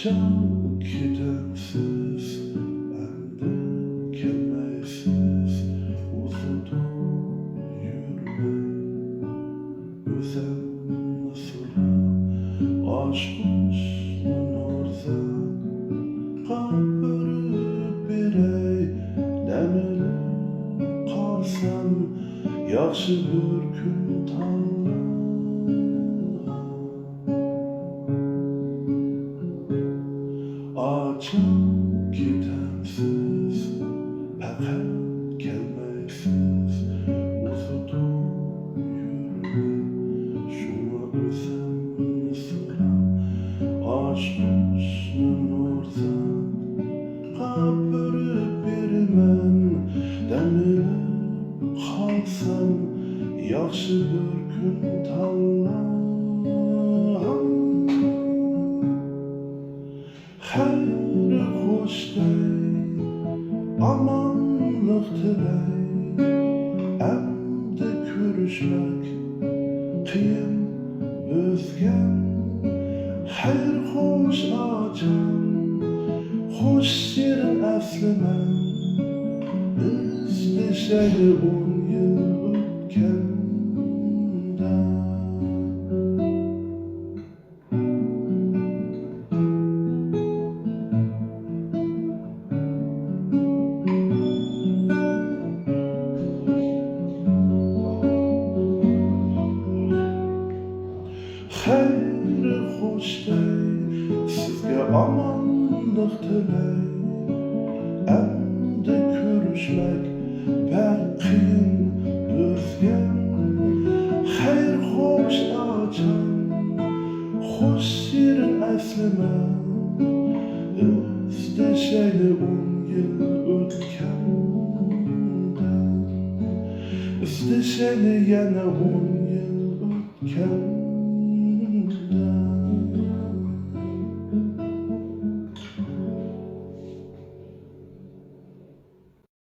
Açan gidemsiz, elde kelmeysiz, uzudu yürümeyi. Özel nasıla, aşkmışsın orza, kalbörü birey, demeli kalsam, yaxşı bir gün tanrım. Açıp gidemsiz, fakat gelmeksiz, uzudu yürüme, şuna özem sıra, aşkmışsın orza, kalbörü birmen, demilip kalsam, yaxşı bir gün tanrım. Hayır hoş değil, amanlık diley, emde görüşmek kıyım özgen. Hayır hoş açan, hoş şirin eslimen, izleşeli 10 yıl ötkenden. Hayır hoş değil, sizge amanlık diley, emde görüşmek pek kıyın özgen. Hayır hoş açan, hoş şirin eslime, özdeşeli 10 yıl ötkenden. Özdeşeli yine 10 yıl ötkenden.